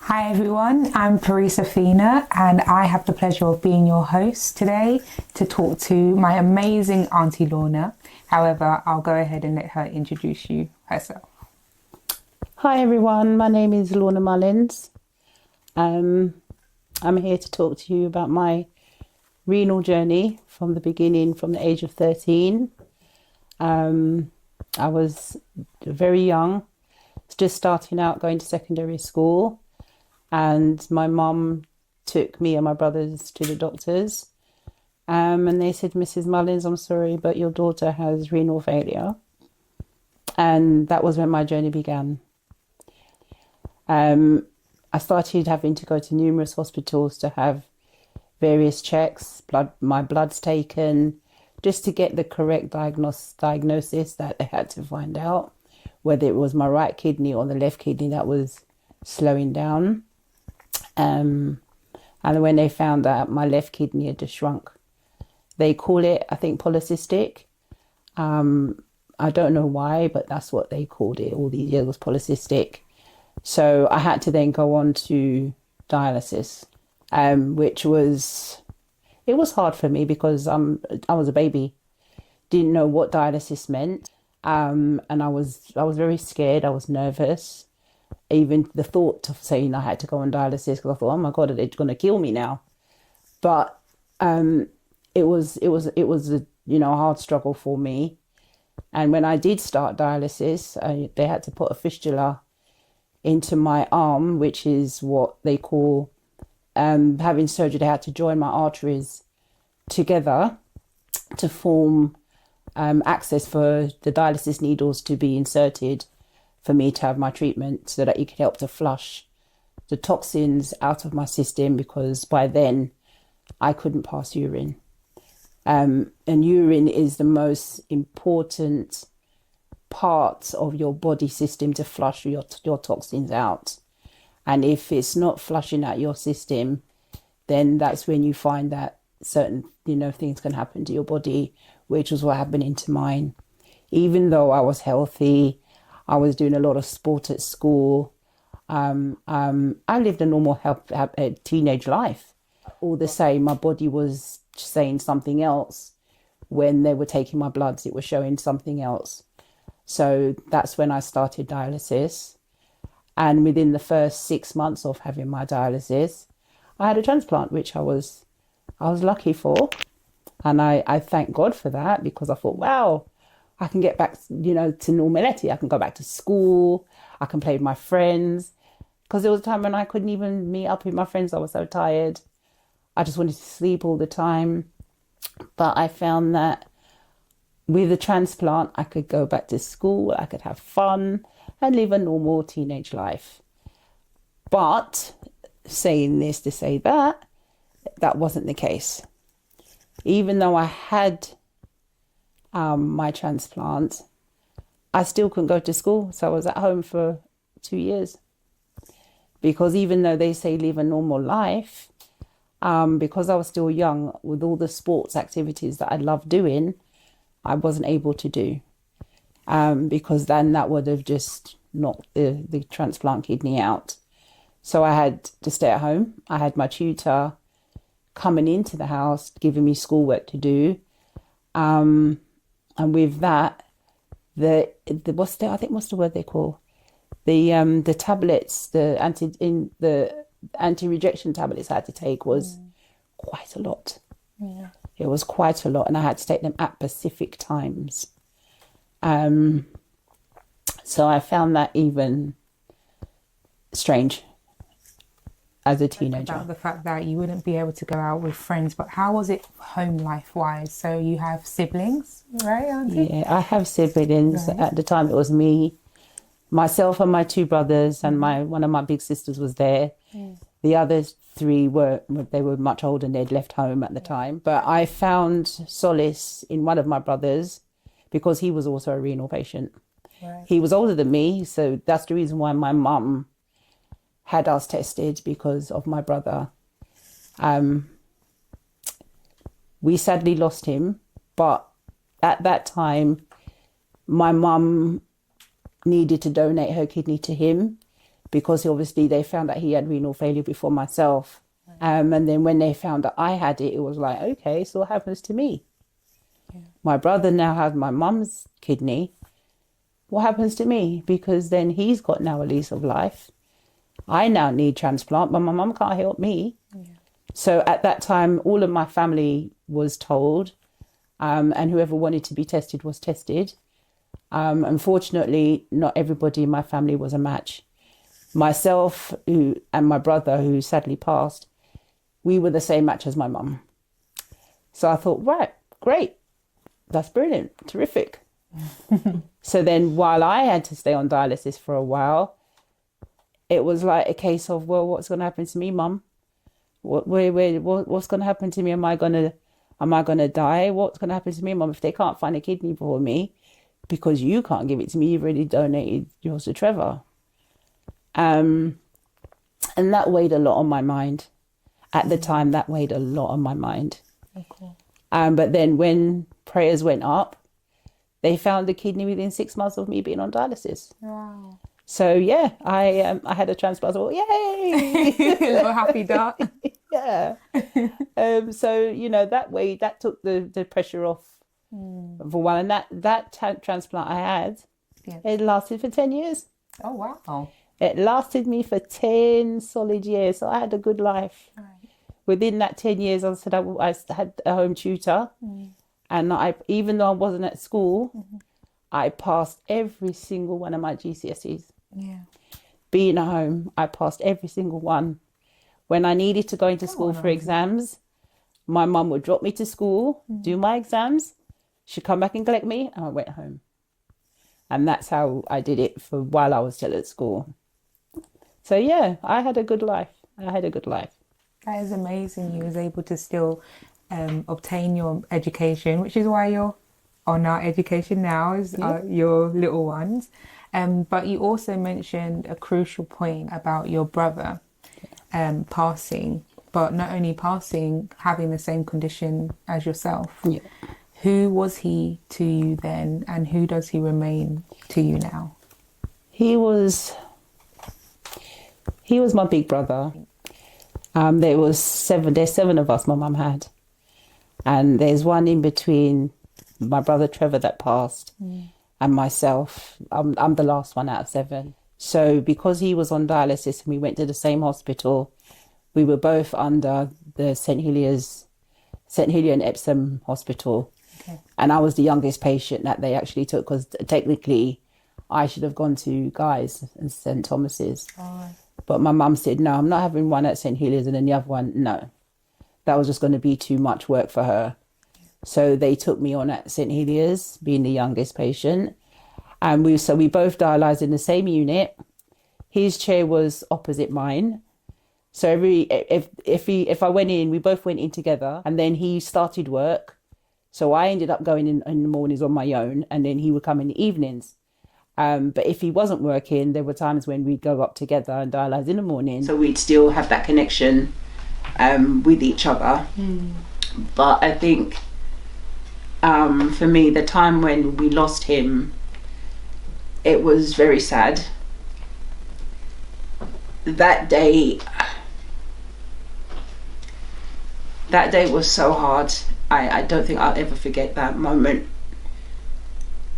Hi everyone, I'm Parise Athena and I have the pleasure of being your host today to talk to my amazing Auntie Lorna. However, I'll go ahead and let her introduce you herself. Hi everyone, my name is Lorna Mullings. I'm here to talk to you about my renal journey from the beginning, from the age of 13. I was very young, just starting out going to secondary school, and my mum took me and my brothers to the doctors, and they said, Mrs. Mullings, I'm sorry, but your daughter has renal failure. And that was when my journey began. I started having to go to numerous hospitals to have various checks, my blood's taken, just to get the correct diagnosis that they had to find out, whether it was my right kidney or the left kidney that was slowing down. And when they found out my left kidney had just shrunk, they call it, I think, polycystic. I don't know why, but that's what they called it. All these years was polycystic. So I had to then go on to dialysis, which was hard for me because I was a baby, didn't know what dialysis meant, and I was very scared. I was nervous. Even the thought of saying I had to go on dialysis, because I thought, oh my God, they're going to kill me now. But it was a hard struggle for me. And when I did start dialysis, they had to put a fistula into my arm, which is what they call having surgery. They had to join my arteries together to form access for the dialysis needles to be inserted for me to have my treatment, so that it could help to flush the toxins out of my system, because by then I couldn't pass urine. And urine is the most important part of your body system to flush your toxins out. And if it's not flushing out your system, then that's when you find that certain things can happen to your body, which was what happened to mine. Even though I was healthy, I was doing a lot of sport at school. I lived a normal teenage life. All the same, my body was saying something else. When they were taking my bloods, it was showing something else. So that's when I started dialysis. And within the first 6 months of having my dialysis, I had a transplant, which I was lucky for. And I thank God for that, because I thought, wow, I can get back, to normality. I can go back to school. I can play with my friends. Because there was a time when I couldn't even meet up with my friends. I was so tired. I just wanted to sleep all the time. But I found that with the transplant, I could go back to school. I could have fun and live a normal teenage life. But saying this to say that wasn't the case. Even though I had my transplant, I still couldn't go to school. So I was at home for 2 years. Because even though they say live a normal life, because I was still young, with all the sports activities that I loved doing, I wasn't able to do. Because then that would have just knocked the transplant kidney out. So I had to stay at home. I had my tutor coming into the house, giving me schoolwork to do. And with that, what's the word they call? The tablets, the anti-rejection tablets I had to take was quite a lot. Yeah. It was quite a lot, and I had to take them at specific times. So I found that even strange as a teenager. About the fact that you wouldn't be able to go out with friends, but how was it home life-wise? So you have siblings, right, Auntie? Yeah, I have siblings. Right. At the time, it was me, myself, and my 2 brothers, and one of my big sisters was there. Mm. The other 3 were much older, and they'd left home at the time. But I found solace in one of my brothers, because he was also a renal patient. Right. He was older than me, so that's the reason why my mum had us tested, because of my brother. We sadly lost him, but at that time, my mum needed to donate her kidney to him because obviously they found that he had renal failure before myself. And then when they found that I had it, it was like, okay, so what happens to me? Yeah. My brother now has my mum's kidney. What happens to me? Because then he's got now a lease of life. I now need transplant, but my mum can't help me. Yeah. So at that time, all of my family was told, and whoever wanted to be tested was tested. Unfortunately, not everybody in my family was a match. Myself and my brother, who sadly passed, we were the same match as my mum. So I thought, right, great. That's brilliant. Terrific. So then while I had to stay on dialysis for a while, it was like a case of, well, what's going to happen to me, mum? What's going to happen to me? Am I going to die? What's going to happen to me, mum, if they can't find a kidney for me? Because you can't give it to me. You've already donated yours to Trevor. And that weighed a lot on my mind. At the time, that weighed a lot on my mind. Okay. But then when prayers went up, they found the kidney within 6 months of me being on dialysis. Wow. So yeah, I had a transplant. So yay! A little happy dot. Yeah. So that took the pressure off for a while, and that transplant I had, it lasted for 10 years. Oh wow. It lasted me for 10 solid years. So I had a good life. Right. Within that 10 years, I said I had a home tutor, and even though I wasn't at school, I passed every single one of my GCSEs. Yeah. Being at home, I passed every single one. When I needed to go into school for exams, my mum would drop me to school, do my exams. She'd come back and collect me, and I went home. And that's how I did it for while I was still at school. So yeah, I had a good life. That is amazing. You was able to still obtain your education, which is why you're on our education now, is your little ones. But you also mentioned a crucial point about your brother passing, but not only passing, having the same condition as yourself. Yeah. Who was he to you then, and who does he remain to you now? He was my big brother. There's 7 of us my mum had. And there's one in between my brother Trevor that passed and myself. I'm the last one out of 7. So because he was on dialysis and we went to the same hospital, we were both under the St Helier and Epsom hospital. Okay. And I was the youngest patient that they actually took, because technically I should have gone to Guy's and St Thomas's. Oh. But my mum said, no, I'm not having one at St Helier's and then the other one, no. That was just going to be too much work for her. So they took me on at St Helier's, being the youngest patient. And we both dialysed in the same unit. His chair was opposite mine. So if I went in, we both went in together, and then he started work. So I ended up going in the mornings on my own, and then he would come in the evenings. But if he wasn't working, there were times when we'd go up together and dialyse in the morning. So we'd still have that connection with each other. But I think for me, the time when we lost him, it was very sad. That day was so hard. I don't think I'll ever forget that moment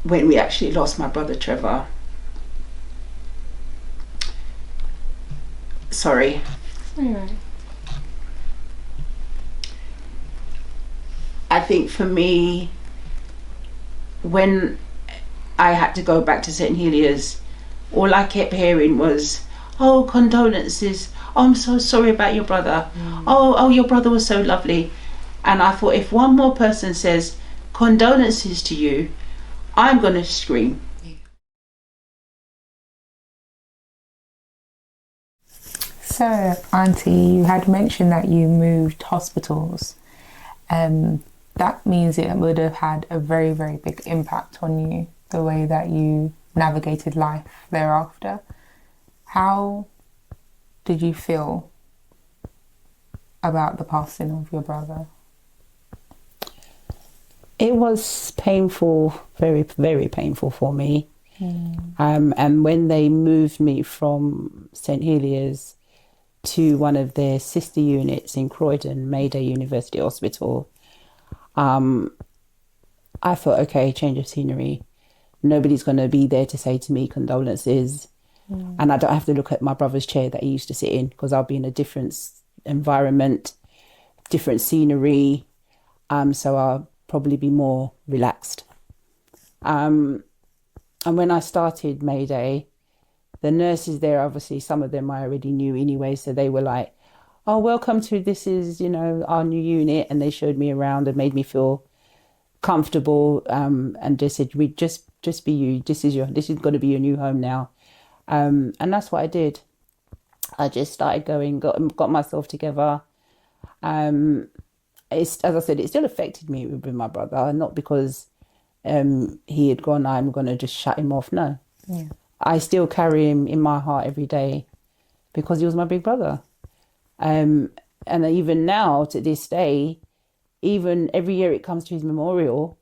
when we actually lost my brother Trevor. Sorry. Alright. I think for me, when I had to go back to St Helier's, all I kept hearing was, oh, condolences. Oh, I'm so sorry about your brother. Oh, your brother was so lovely. And I thought, if one more person says condolences to you, I'm going to scream. So, Auntie, you had mentioned that you moved hospitals. That means it would have had a very, very big impact on you, the way that you navigated life thereafter. How did you feel about the passing of your brother? It was painful, very, very painful for me. And when they moved me from St Heliers to one of their sister units in Croydon, Mayday University Hospital, I thought, okay, change of scenery. Nobody's going to be there to say to me condolences. And I don't have to look at my brother's chair that he used to sit in, because I'll be in a different environment, different scenery. So I'll probably be more relaxed. And when I started Mayday, the nurses there, obviously, some of them I already knew anyway. So they were like, oh, welcome to, this is, our new unit. And they showed me around and made me feel comfortable. And they said, we just be you. This is going to be your new home now. And that's what I did. I just started going, got myself together. As I said, it still affected me with my brother, not because he had gone, I'm going to just shut him off. No. Yeah. I still carry him in my heart every day because he was my big brother. And even now, to this day, even every year it comes to his memorial,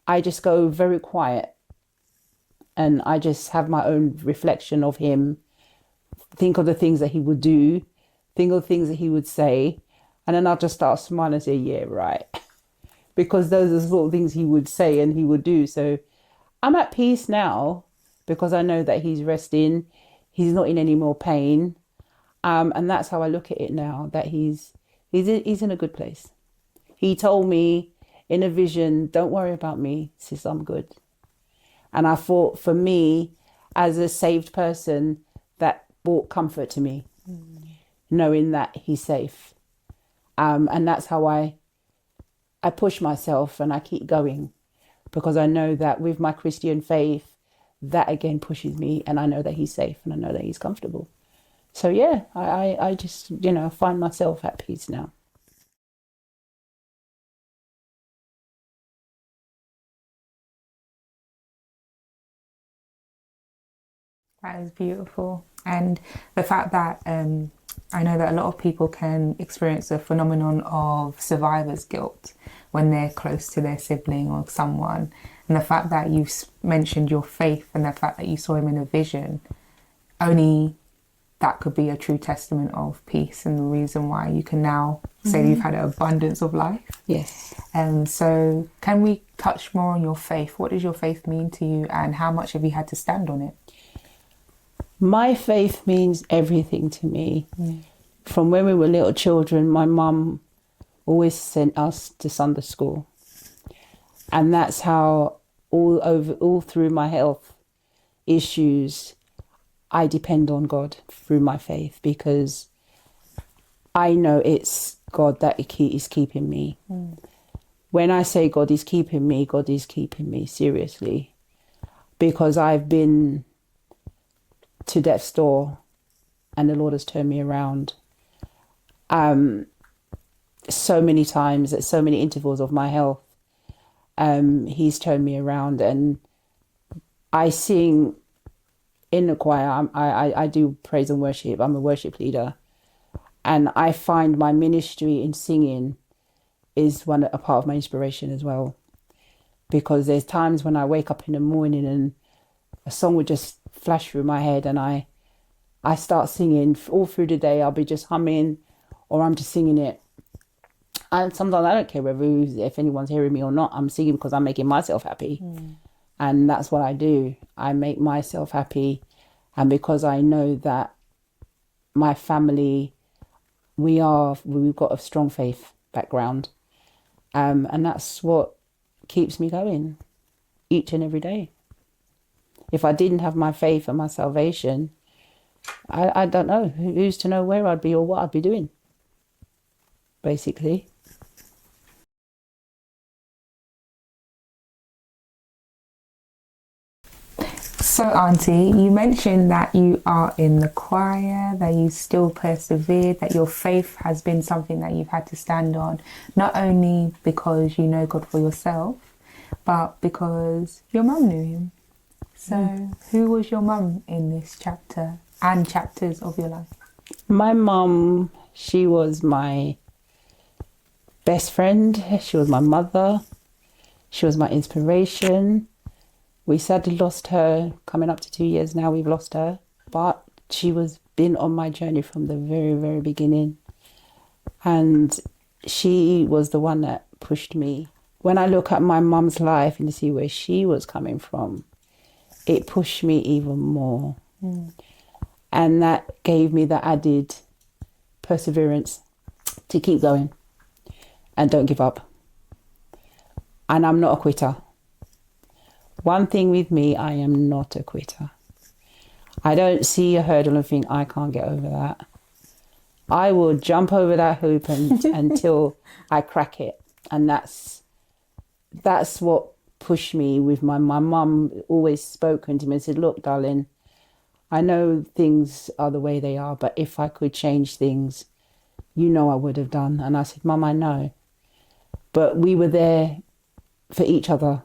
I just go very quiet. And I just have my own reflection of him, think of the things that he would do, think of the things that he would say, and then I'll just start smiling and say, yeah, right. Because those are the sort of things he would say and he would do. So I'm at peace now because I know that he's resting, he's not in any more pain. And that's how I look at it now, that he's in a good place. He told me in a vision, don't worry about me, sis, I'm good. And I thought, for me, as a saved person, that brought comfort to me, knowing that he's safe. And that's how I push myself and I keep going, because I know that with my Christian faith, that again pushes me, and I know that he's safe and I know that he's comfortable. So yeah, I just, find myself at peace now. That is beautiful. And the fact that I know that a lot of people can experience a phenomenon of survivor's guilt when they're close to their sibling or someone. And the fact that you mentioned your faith and the fact that you saw him in a vision, only that could be a true testament of peace and the reason why you can now say you've had an abundance of life. Yes. So can we touch more on your faith? What does your faith mean to you, and how much have you had to stand on it? My faith means everything to me. From when we were little children, my mum always sent us to Sunday school. And that's how all through my health issues, I depend on God through my faith, because I know it's God that is keeping me. When I say God is keeping me seriously, because I've been to death's door and the Lord has turned me around so many times, at so many intervals of my health. He's turned me around, and I sing in the choir. I do praise and worship. I'm a worship leader, and I find my ministry in singing is a part of my inspiration as well, because there's times when I wake up in the morning and a song would just flash through my head, and I start singing all through the day. I'll be just humming, or I'm just singing it. And sometimes I don't care if anyone's hearing me or not. I'm singing because I'm making myself happy. And that's what I do. I make myself happy. And because I know that my family, we've got a strong faith background. And that's what keeps me going each and every day. If I didn't have my faith and my salvation, I don't know. Who's to know where I'd be or what I'd be doing, basically. So, Auntie, you mentioned that you are in the choir, that you still persevered, that your faith has been something that you've had to stand on, not only because you know God for yourself, but because your mum knew him. So, who was your mum in this chapter and chapters of your life? My mum, she was my best friend. She was my mother. She was my inspiration. We sadly lost her, coming up to 2 years now, we've lost her. But she was been on my journey from the very, very beginning. And she was the one that pushed me. When I look at my mum's life and see where she was coming from, it pushed me even more. And that gave me the added perseverance to keep going and don't give up. And I'm not a quitter. One thing with me, I am not a quitter. I don't see a hurdle and think I can't get over that. I will jump over that hoop until I crack it. And that's what pushed me with my mum. Always spoken to me and said, look, darling, I know things are the way they are, but if I could change things, you know I would have done. And I said, Mum, I know. But we were there for each other.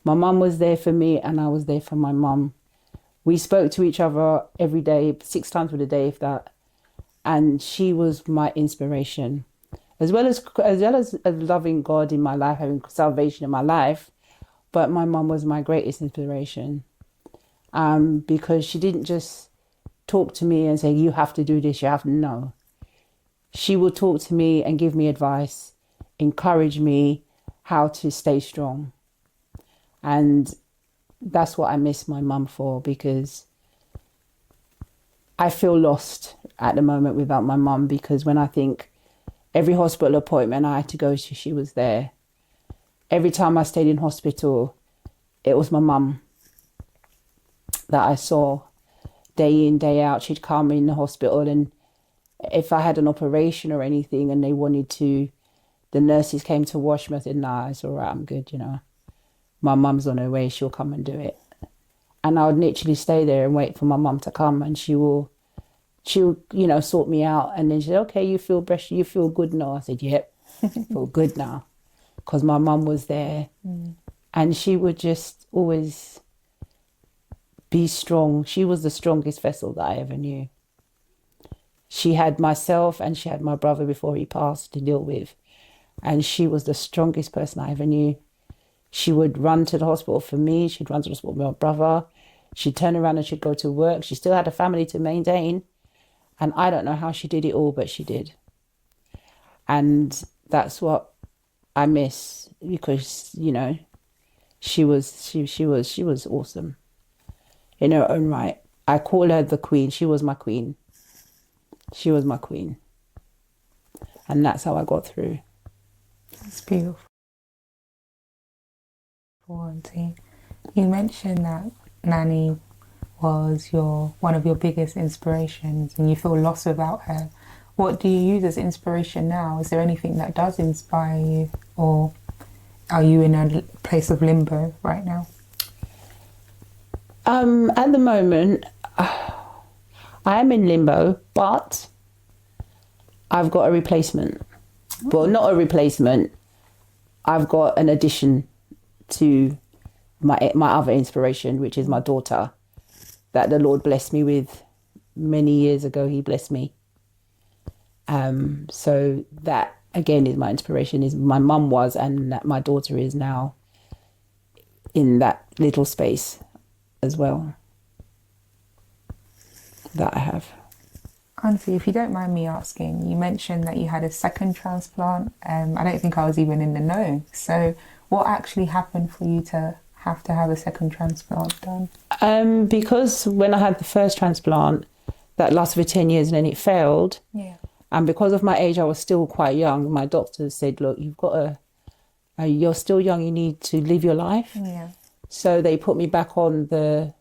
My mum was there for me and I was there for my mum. We spoke to each other every day, 6 times a day, if that. And she was my inspiration. As well as loving God in my life, having salvation in my life. But my mum was my greatest inspiration. Because she didn't just talk to me and say, you have to do this, you have to, no. She would talk to me and give me advice, encourage me how to stay strong. And that's what I miss my mum for, because I feel lost at the moment without my mum, because when I think every hospital appointment I had to go to, she was there. Every time I stayed in hospital, it was my mum that I saw day in, day out. She'd come in the hospital, and if I had an operation or anything and they wanted to, the nurses came to wash me. I said, nah, it's all right, I'm good, you know. My mum's on her way, she'll come and do it. And I would literally stay there and wait for my mum to come, and she'll, you know, sort me out. And then she said, okay, you feel good now? I said, yep, I feel good now. Because my mum was there. And she would just always be strong. She was the strongest vessel that I ever knew. She had myself and she had my brother before he passed to deal with. And she was the strongest person I ever knew. She would run to the hospital for me. She'd run to the hospital with my brother. She'd turn around and she'd go to work. She still had a family to maintain. And I don't know how she did it all, but she did. And that's what I miss, because, you know, she was awesome in her own right. I call her the queen. She was my queen. She was my queen. And that's how I got through. That's beautiful. Auntie, you mentioned that Nanny was one of your biggest inspirations and you feel lost without her. What do you use as inspiration now? Is there anything that does inspire you, or are you in a place of limbo right now? At the moment, I am in limbo, but I've got a replacement. Well, not a replacement. I've got an addition to my other inspiration, which is my daughter, that the Lord blessed me with many years ago. He blessed me. So that again is my inspiration. Is my mum was, and that my daughter is now in that little space as well that I have. Auntie, if you don't mind me asking, you mentioned that you had a second transplant. I don't think I was even in the know. So what actually happened for you to have a second transplant done? Because when I had the first transplant, that lasted for 10 years and then it failed. Yeah. And because of my age, I was still quite young. My doctor said, look, you're still young, you need to live your life. Yeah. So they put me back on the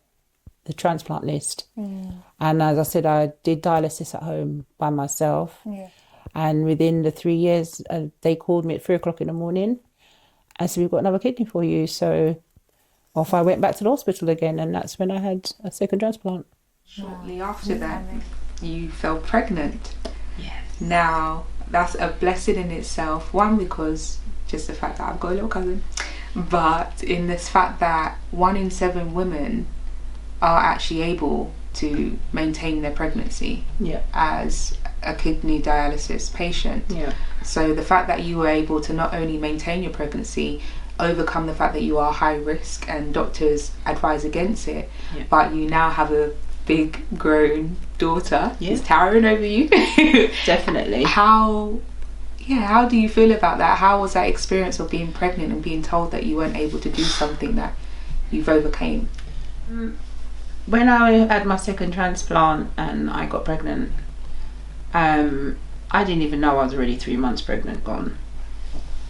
transplant list. And as I said, I did dialysis at home by myself. Yeah. And within the 3 years, they called me at 3:00 in the morning and said, we've got another kidney for you. So off I went back to the hospital again, and that's when I had a second transplant. Shortly after that, you fell pregnant. Yes. Now, that's a blessing in itself. One, because just the fact that I've got a little cousin, but in this fact that 1 in 7 women are actually able to maintain their pregnancy as a kidney dialysis patient. Yeah. So the fact that you were able to not only maintain your pregnancy, overcome the fact that you are high risk and doctors advise against it, Yeah. but you now have a big grown daughter who's towering over you. Definitely. How do you feel about that? How was that experience of being pregnant and being told that you weren't able to do something that you've overcame? When I had my second transplant and I got pregnant, I didn't even know I was already 3 months pregnant gone.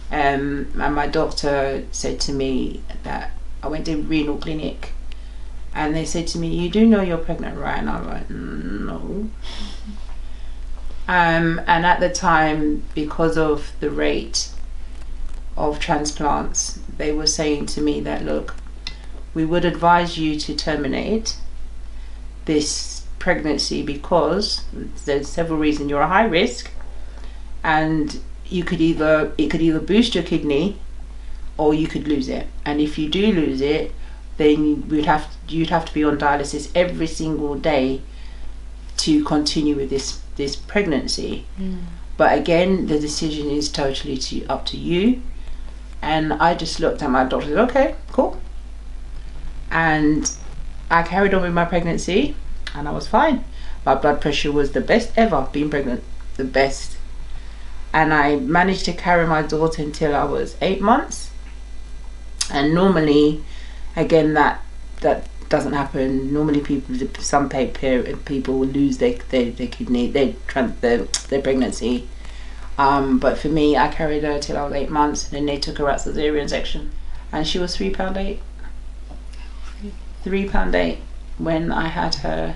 And my doctor said to me that I went to Renal clinic, and they said to me, "You do know you're pregnant, right?" And I was like, "No." And at the time, because of the rate of transplants, they were saying to me that, "Look, we would advise you to terminate this pregnancy because there's several reasons. You're a high risk, and it could either boost your kidney or you could lose it. And if you do lose it, then you'd have to be on dialysis every single day to continue with this pregnancy." But again, the decision is totally up to you. And I just looked at my doctor and said, "Okay, cool." And I carried on with my pregnancy and I was fine. My blood pressure was the best ever, being pregnant, the best. And I managed to carry my daughter until I was 8 months. And normally, again, that doesn't happen. Normally, some people will lose their kidney, their pregnancy. But for me, I carried her till I was 8 months, and then they took her out cesarean section, and she was £3.8. £3.8 when I had her,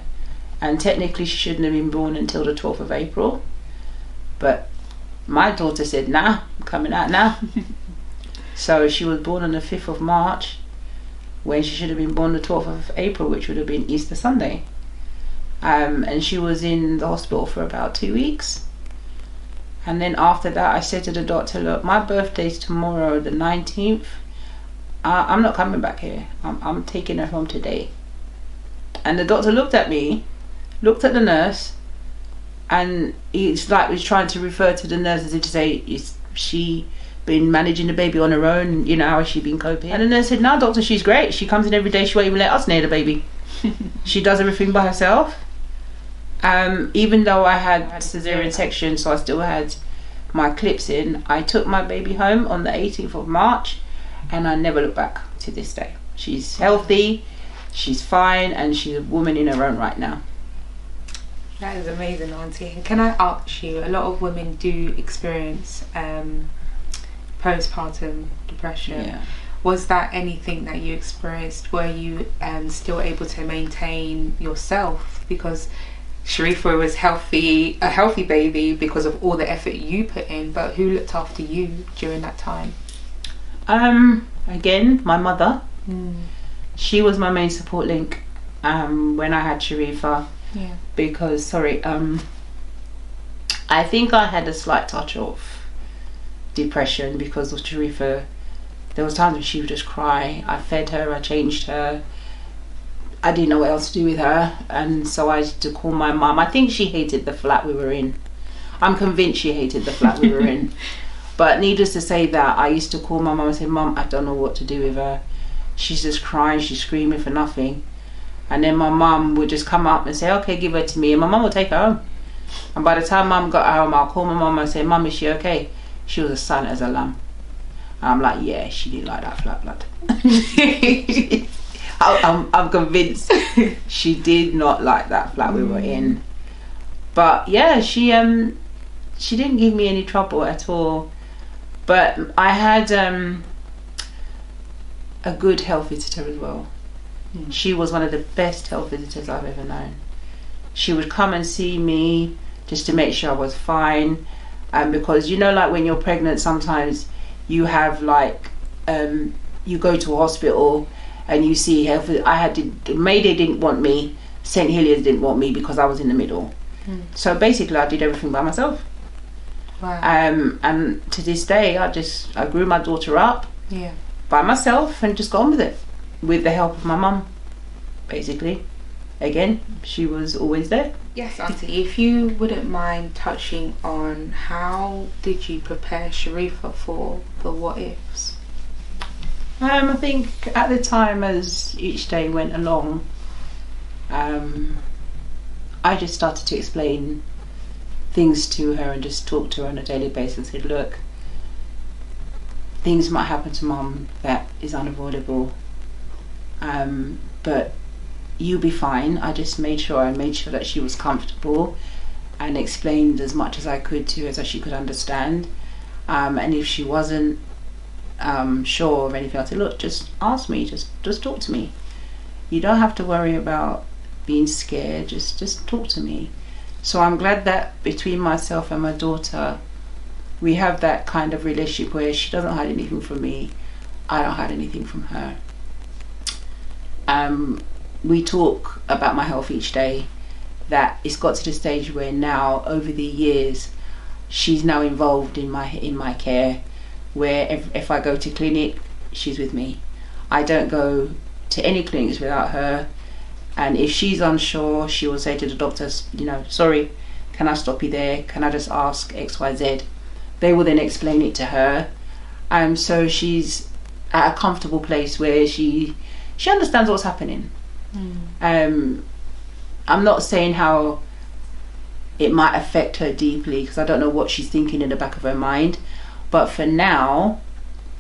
and technically she shouldn't have been born until the 12th of April. But my daughter said, "Nah, I'm coming out now." So she was born on the 5th of March when she should have been born the 12th of April, which would have been Easter Sunday. And she was in the hospital for about 2 weeks. And then after that, I said to the doctor, "Look, my birthday's tomorrow, the 19th. I'm not coming back here. I'm taking her home today." And the doctor looked at me, looked at the nurse, and it's like he's trying to refer to the nurse as if to say, "Is she been managing the baby on her own? You know, how has she been coping?" And the nurse said, "No, doctor, she's great. She comes in every day. She won't even let us near the baby. She does everything by herself." Even though I had cesarean section, so I still had my clips in, I took my baby home on the 18th of March, and I never looked back to this day. She's healthy, she's fine, and she's a woman in her own right now. That is amazing, Auntie. Can I ask you, a lot of women do experience postpartum depression. Yeah. Was that anything that you experienced? Were you still able to maintain yourself? Because Sharifa was a healthy baby because of all the effort you put in, but who looked after you during that time? Again, my mother. She was my main support link when I had Sharifa. Yeah. Because I think I had a slight touch of depression because of Sharifa. There was times when she would just cry. I fed her, I changed her. I didn't know what else to do with her, and so I used to call my mum. I think she hated the flat we were in. I'm convinced she hated the flat we were in. But needless to say that I used to call my mum and say, "Mum, I don't know what to do with her. She's just crying, she's screaming for nothing." And then my mum would just come up and say, "Okay, give her to me," and my mum would take her home. And by the time mum got home, I'll call my mum and say, "Mum, is she okay?" She was as silent as a lamb. And I'm like, yeah, she didn't like that flat blood. I'm convinced she did not like that flat we were in. But yeah, she didn't give me any trouble at all. But I had a good health visitor as well. She was one of the best health visitors I've ever known. She would come and see me just to make sure I was fine. Because you know, like when you're pregnant, sometimes you have like you go to a hospital and you see health. Mayday didn't want me, St Heliers didn't want me because I was in the middle. So basically I did everything by myself. Wow. And to this day I grew my daughter up by myself and just got on with it with the help of my mum, basically. Again, she was always there. Yes, Auntie, if you wouldn't mind touching on how did you prepare Sharifa for the what ifs? I think at the time, as each day went along, I just started to explain things to her and just talk to her on a daily basis and said, look, things might happen to mum that is unavoidable, but you'll be fine. I just made sure that she was comfortable and explained as much as I could to her so she could understand. And if she wasn't sure of anything, I said, look, just ask me, just talk to me. You don't have to worry about being scared, just talk to me. So I'm glad that between myself and my daughter, we have that kind of relationship where she doesn't hide anything from me, I don't hide anything from her. We talk about my health each day, that it's got to the stage where now, over the years, she's now involved in my care, where if I go to clinic, she's with me. I don't go to any clinics without her, and if she's unsure, she will say to the doctors, sorry, can I stop you there? Can I just ask XYZ? They will then explain it to her. So she's at a comfortable place where she understands what's happening. I'm not saying how it might affect her deeply, because I don't know what she's thinking in the back of her mind, but for now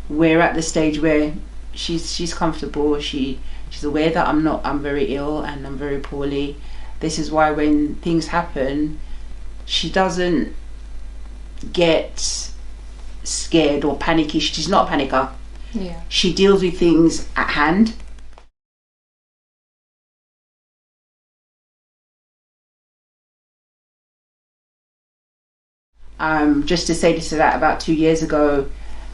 we're at the stage where she's comfortable. She's aware that I'm very ill and I'm very poorly. This is why when things happen, she doesn't get scared or panicky. She's not a panicker. Yeah. She deals with things at hand. Just to say this to that, about 2 years ago,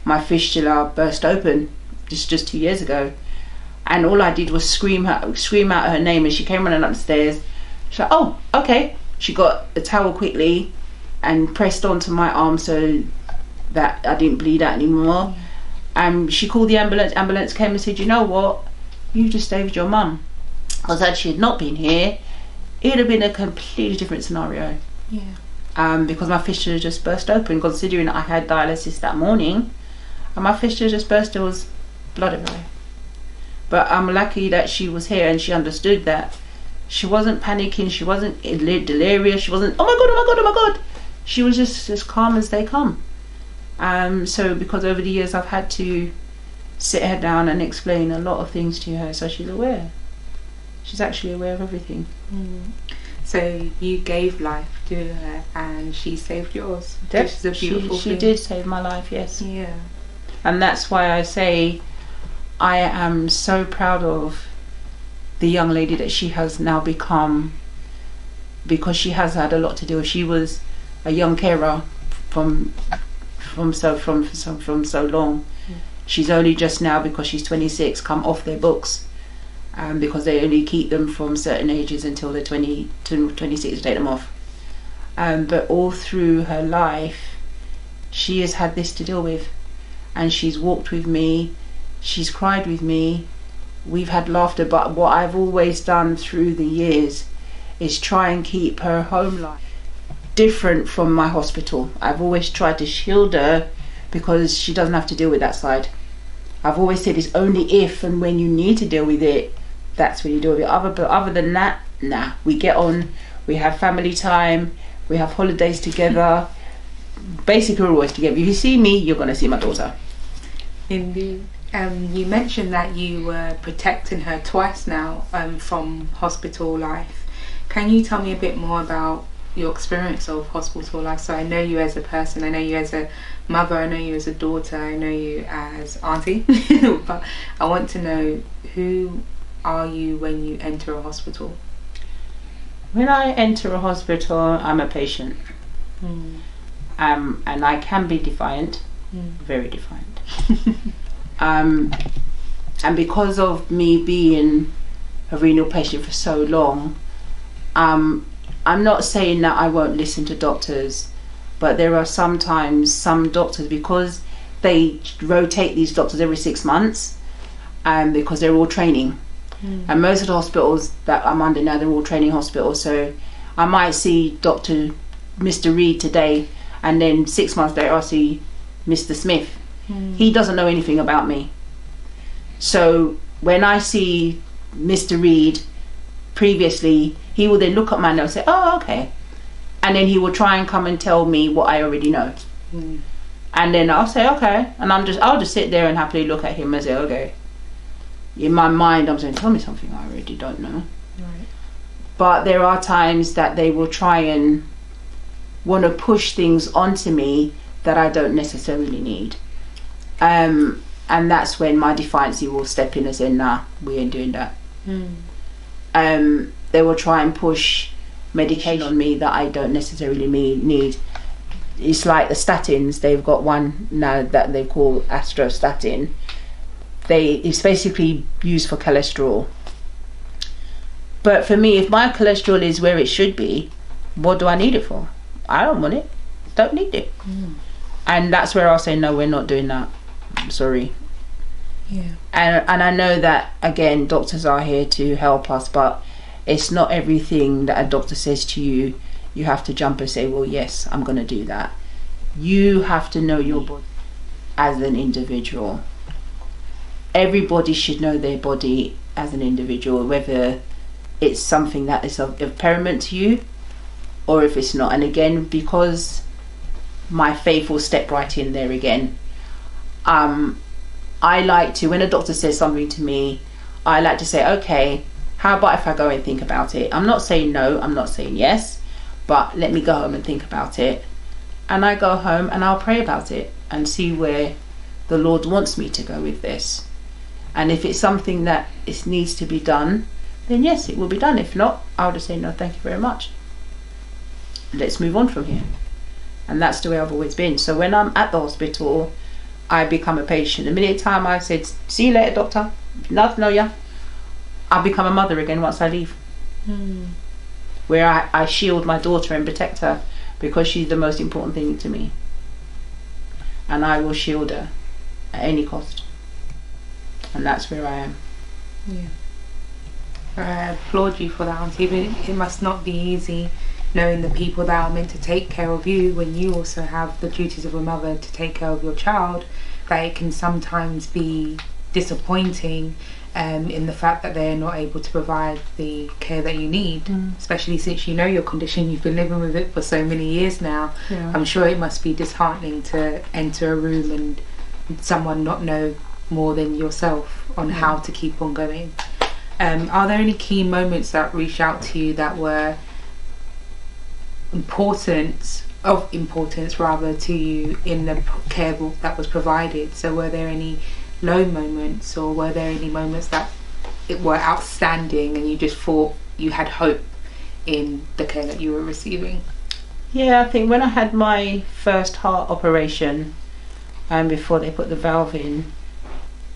my fistula burst open. Just 2 years ago, and all I did was scream out her name, and she came running upstairs. She's like, "Oh, okay." She got a towel quickly and pressed onto my arm so that I didn't bleed out anymore. She called the ambulance. Ambulance came and said, "You know what? You just saved your mum." Because had she had not been here, it would have been a completely different scenario. Yeah. Because my fistula just burst open, considering I had dialysis that morning, and my fistula just burst. There was blood everywhere. But I'm lucky that she was here and she understood that. She wasn't panicking, she wasn't delirious, she wasn't, oh my god, oh my god, oh my god. She was just as calm as they come. So because over the years I've had to sit her down and explain a lot of things to her, so she's aware. She's actually aware of everything. So you gave life to her and she saved yours. This is a beautiful She thing. did save my life, yes. Yeah. And that's why I say I am so proud of the young lady that she has now become, because she has had a lot to do. She was a young carer from so long. She's only just now, because she's 26, come off their books, because they only keep them from certain ages until they're 20 to 26 to take them off. But all through her life, she has had this to deal with, and she's walked with me. She's cried with me, we've had laughter, but what I've always done through the years is try and keep her home life different from my hospital. I've always tried to shield her because she doesn't have to deal with that side. I've always said it's only if and when you need to deal with it, that's when you deal with it. Other than that, nah, we get on, we have family time, we have holidays together. Basically we're always together. If you see me, you're going to see my daughter. Indeed. You mentioned that you were protecting her twice now from hospital life. Can you tell me a bit more about your experience of hospital life? So I know you as a person, I know you as a mother, I know you as a daughter, I know you as auntie, but I want to know, who are you when you enter a hospital? When I enter a hospital, I'm a patient. And I can be defiant, very defiant. And because of me being a renal patient for so long, I'm not saying that I won't listen to doctors, but there are sometimes some doctors, because they rotate these doctors every 6 months, because they're all training. And most of the hospitals that I'm under now, they're all training hospitals. So I might see Mr. Reed today, and then 6 months later I'll see Mr. Smith. He doesn't know anything about me. So when I see Mr. Reed previously, he will then look at my notes and say, oh, okay. And then he will try and come and tell me what I already know. And then I'll say, okay. And I'll just sit there and happily look at him and say, okay. In my mind, I'm saying, tell me something I already don't know. Right. But there are times that they will try and want to push things onto me that I don't necessarily need. And that's when my defiancy will step in and say, nah, we ain't doing that. They will try and push medication on me that I don't necessarily need. It's like the statins. They've got one now that they call atorvastatin. It's basically used for cholesterol. But for me, if my cholesterol is where it should be, what do I need it for? I don't want it. Don't need it. And that's where I'll say, no, we're not doing that. I'm sorry. Yeah. And I know that, again, doctors are here to help us, but it's not everything that a doctor says to you, you have to jump and say, well, yes, I'm going to do that. You have to know your body as an individual. Everybody should know their body as an individual, whether it's something that is of paramount to you or if it's not. And again, because my faith will step right in there again, I like to, when a doctor says something to me, I like to say, okay, how about if I go and think about it? I'm not saying no, I'm not saying yes, but let me go home and think about it. And I go home and I'll pray about it and see where the Lord wants me to go with this. And if it's something that needs to be done, then yes, it will be done. If not, I'll just say, no, thank you very much. Let's move on from here. And that's the way I've always been. So when I'm at the hospital, I become a patient. The minute time I said, see you later, doctor, love, know ya, I become a mother again once I leave. Where I shield my daughter and protect her because she's the most important thing to me. And I will shield her at any cost. And that's where I am. Yeah. I applaud you for that, Auntie. But it must not be easy knowing the people that are meant to take care of you when you also have the duties of a mother to take care of your child, that it can sometimes be disappointing in the fact that they're not able to provide the care that you need, especially since you know your condition, you've been living with it for so many years now. I'm sure it must be disheartening to enter a room and someone not know more than yourself on how to keep on going. Are there any key moments that reached out to you that were importance rather to you in the care that was provided? So were there any low moments, or were there any moments that were outstanding and you just thought you had hope in the care that you were receiving? Yeah, I think when I had my first heart operation and before they put the valve in,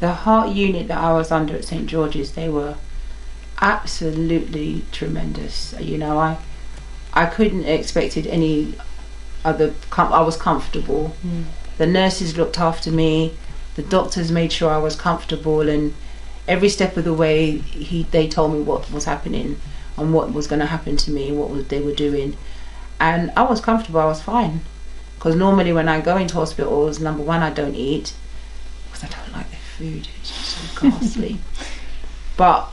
the heart unit that I was under at St. George's, they were absolutely tremendous. You know, I couldn't have expected any other. I was comfortable. The nurses looked after me. The doctors made sure I was comfortable, and every step of the way they told me what was happening and what was going to happen to me and what they were doing, and I was comfortable. I was fine, because normally when I go into hospitals, number one, I don't eat because I don't like their food. It's just so ghastly. But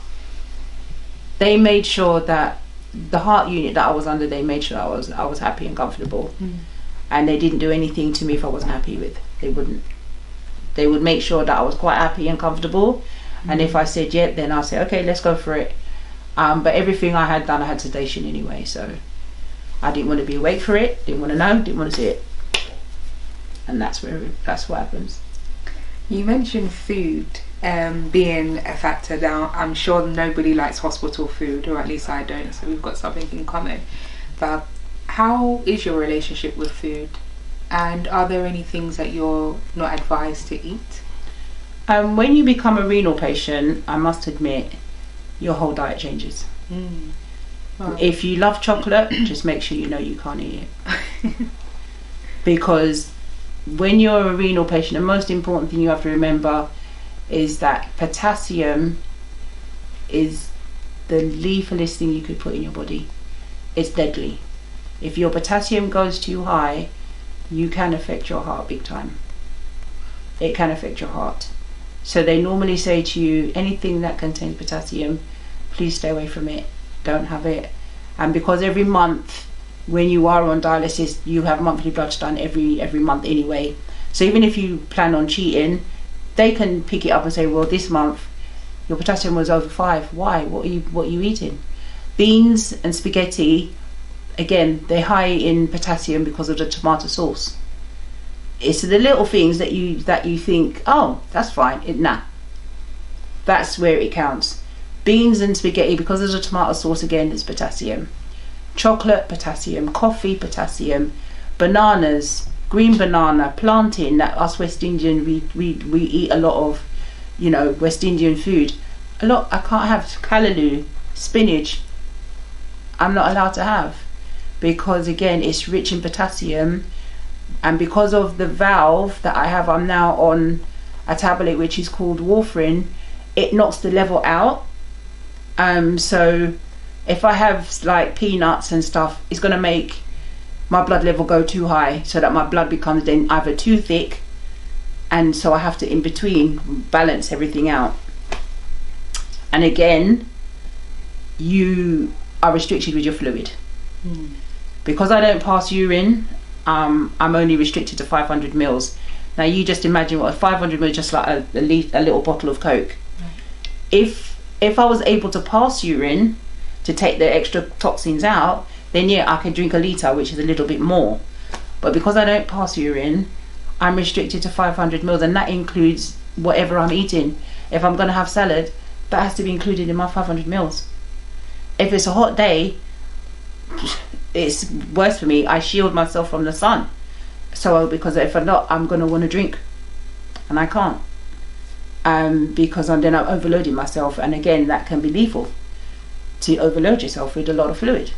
they made sure that the heart unit that I was under, they made sure I was happy and comfortable, and they didn't do anything to me if I wasn't happy with. They wouldn't. They would make sure that I was quite happy and comfortable, and if I said yeah, then I'll say okay, let's go for it. But everything I had done, I had sedation anyway, so I didn't want to be awake for it. Didn't want to know. Didn't want to see it. And that's what happens. You mentioned food being a factor. Now, I'm sure nobody likes hospital food, or at least I don't, so we've got something in common. But how is your relationship with food? And are there any things that you're not advised to eat? When you become a renal patient, I must admit, your whole diet changes. Wow. If you love chocolate, just make sure you know you can't eat it. Because when you're a renal patient, the most important thing you have to remember is that potassium is the lethalest thing you could put in your body. It's deadly. If your potassium goes too high, you can affect your heart big time. It can affect your heart. So they normally say to you, anything that contains potassium, please stay away from it, don't have it. And because every month when you are on dialysis, you have monthly bloods done every month anyway. So even if you plan on cheating, they can pick it up and say, well, this month your potassium was over 5. Why? What are you eating? Beans and spaghetti, again, they're high in potassium because of the tomato sauce. It's the little things that you think, oh, that's fine. Nah, that's where it counts. Beans and spaghetti, because of the tomato sauce, again, it's potassium. Chocolate, potassium. Coffee, potassium. Bananas, green banana, plantain. That us West Indian, we eat a lot of, West Indian food. I can't have callaloo, spinach. I'm not allowed to have, because again, it's rich in potassium. And because of the valve that I have, I'm now on a tablet which is called warfarin. It knocks the level out. So if I have like peanuts and stuff, it's going to make my blood level go too high, so that my blood becomes then either too thick, and so I have to in between balance everything out. And again, you are restricted with your fluid. Because I don't pass urine. I'm only restricted to 500 mils. Now you just imagine what a 500 mil, just like a little bottle of Coke. If I was able to pass urine to take the extra toxins out, then yeah, I can drink a litre, which is a little bit more. But because I don't pass urine, I'm restricted to 500 mils, and that includes whatever I'm eating. If I'm going to have salad, that has to be included in my 500 mils. If it's a hot day, it's worse for me. I shield myself from the sun, so because if I'm not, I'm going to want to drink, and I can't, because I'm overloading myself. And again, that can be lethal, to overload yourself with a lot of fluid.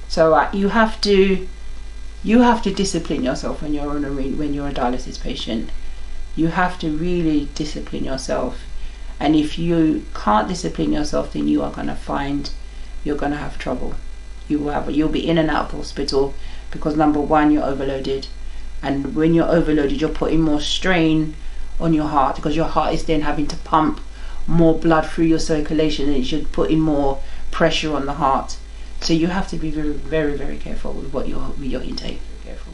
So you have to discipline yourself when you're when you're a dialysis patient. You have to really discipline yourself, and if you can't discipline yourself, then you are going to find you're going to have trouble. You'll be in and out of hospital, because number one, you're overloaded, and when you're overloaded, you're putting more strain on your heart, because your heart is then having to pump more blood through your circulation, and it should put in more pressure on the heart. So you have to be very, very, very careful with your intake. Very careful.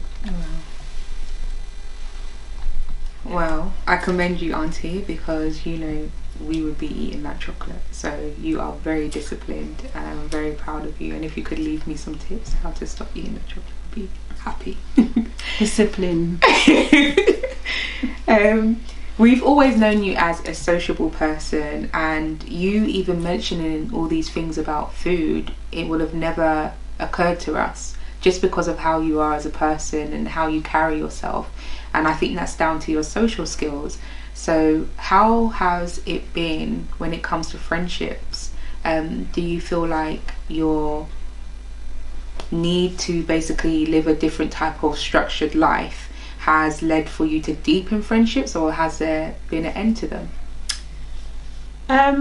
Well, I commend you, Auntie, because we would be eating that chocolate. So you are very disciplined, and I'm very proud of you. And if you could leave me some tips how to stop eating the chocolate, I'd be happy. Discipline. We've always known you as a sociable person, and you even mentioning all these things about food, it would have never occurred to us, just because of how you are as a person and how you carry yourself. And I think that's down to your social skills. So how has it been when it comes to friendships? Do you feel like your need to basically live a different type of structured life has led for you to deepen friendships, or has there been an end to them?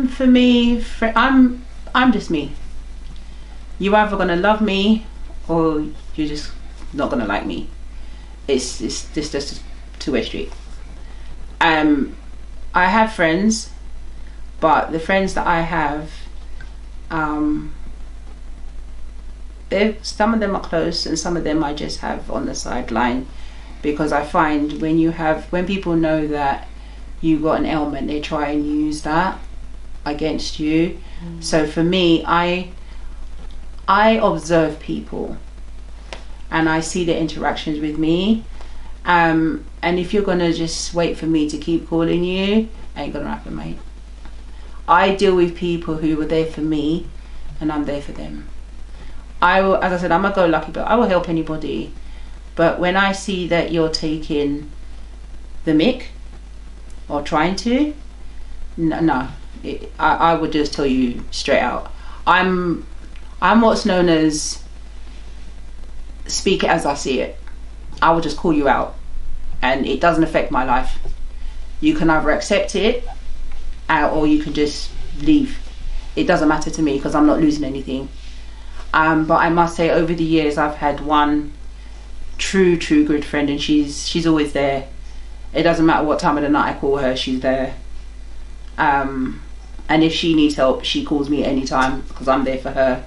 For me, I'm just me. You're either gonna love me, or you're just not gonna like me. It's just a two-way street. I have friends, but the friends that I have, some of them are close, and some of them I just have on the sideline, because I find when people know that you got an ailment, they try and use that against you. So for me, I observe people, and I see their interactions with me. And if you're gonna just wait for me to keep calling you, ain't gonna happen, mate. I deal with people who were there for me, and I'm there for them. As I said, I'm a go-lucky, but I will help anybody. But when I see that you're taking the mick, or trying to, no, I would just tell you straight out. I'm what's known as speak it as I see it. I will just call you out, and it doesn't affect my life. You can either accept it, or you can just leave. It doesn't matter to me, because I'm not losing anything. But I must say, over the years, I've had one true good friend, and she's always there. It doesn't matter what time of the night I call her, she's there. And if she needs help, she calls me anytime because I'm there for her.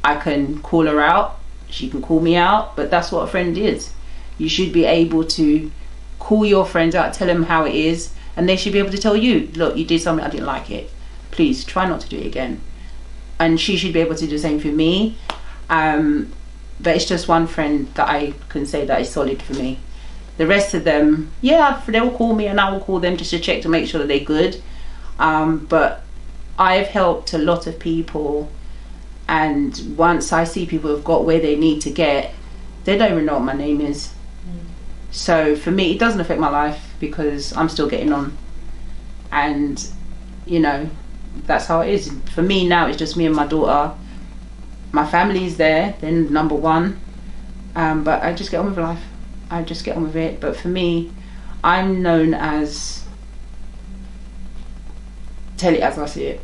I can call her out, she can call me out, but that's what a friend is. You should be able to call your friends out, tell them how it is, and they should be able to tell you, look, you did something, I didn't like it. Please try not to do it again. And she should be able to do the same for me. But it's just one friend that I can say that is solid for me. The rest of them, yeah, they will call me and I will call them just to check to make sure that they're good. But I've helped a lot of people, and once I see people who've got where they need to get, they don't even know what my name is. So for me, it doesn't affect my life because I'm still getting on. And, you know, that's how it is. For me now, it's just me and my daughter. My family's there, then number one. But I just get on with life. I just get on with it. But for me, I'm known as tell it as I see it.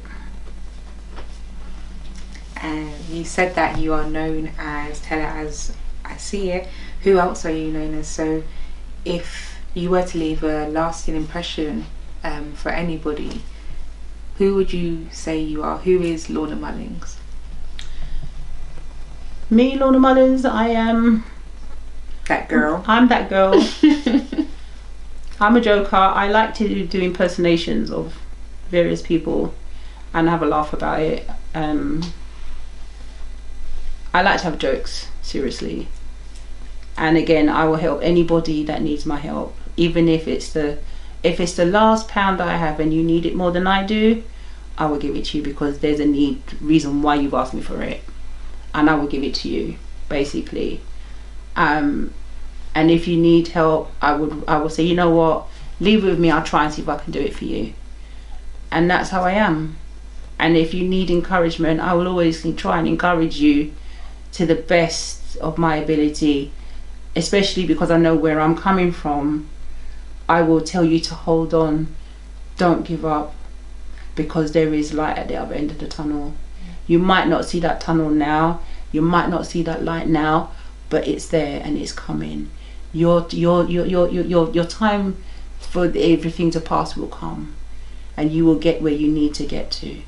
You said that you are known as tell it as I see it. Who else are you known as? So if you were to leave a lasting impression for anybody, who would you say you are? Who is Lorna Mullings? Me, Lorna Mullings, I am that girl. I'm that girl. I'm a joker. I like to do impersonations of various people and have a laugh about it. I like to have jokes, seriously. And again, I will help anybody that needs my help, even if it's the last pound that I have and you need it more than I do, I will give it to you because there's a reason why you've asked me for it, and I will give it to you, basically. And if you need help, I will say, you know what, leave it with me, I'll try and see if I can do it for you. And that's how I am. And if you need encouragement, I will always try and encourage you to the best of my ability, especially because I know where I'm coming from. I will tell you to hold on, don't give up, because there is light at the other end of the tunnel. You might not see that tunnel now, you might not see that light now, but it's there and it's coming. Your time for everything to pass will come, and you will get where you need to get to.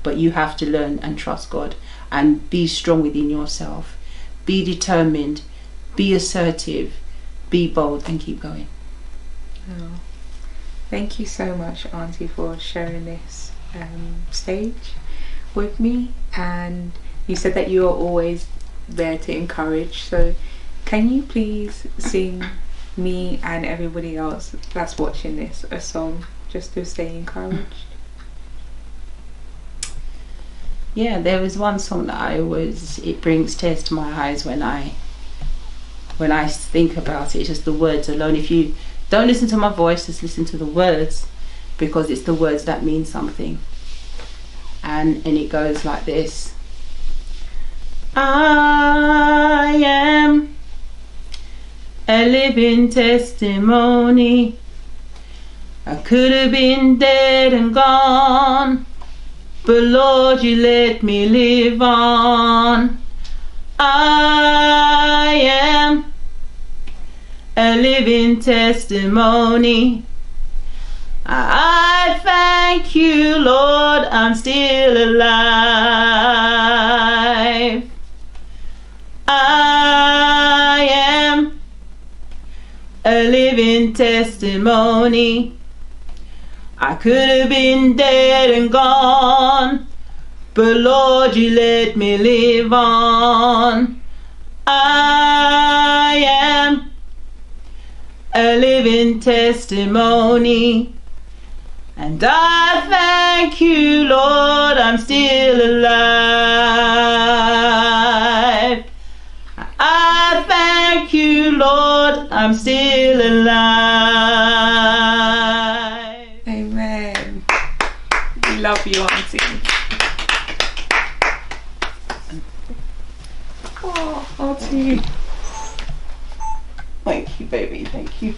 But you have to learn and trust God and be strong within yourself. Be determined, be assertive, be bold, and keep going. Oh, thank you so much, Auntie, for sharing this stage with me. And you said that you are always there to encourage, so can you please sing me and everybody else that's watching this a song just to stay encouraged? Yeah, there was one song that it brings tears to my eyes when I think about it. It's just the words alone. If you don't listen to my voice, just listen to the words, because it's the words that mean something. And it goes like this. I am a living testimony. I could have been dead and gone, but Lord, you let me live on. I am a living testimony. I thank you, Lord, I'm still alive. I am a living testimony. I could have been dead and gone, but Lord, you let me live on. I am a living testimony, and I thank you, Lord, I'm still alive. I thank you, Lord, I'm still alive. Amen. We love you, Auntie. Oh, Auntie. Thank you, baby, thank you.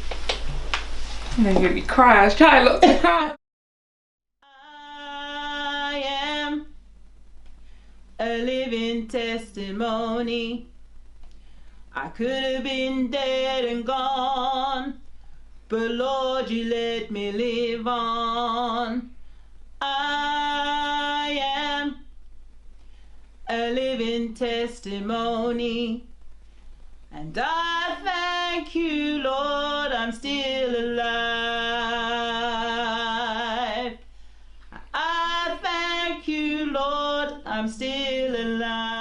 You know, you're gonna cry. I was trying not to cry. I am a living testimony. I could have been dead and gone, but Lord, you let me live on. testimony. And I thank you, Lord, I'm still alive. I thank you, Lord, I'm still alive.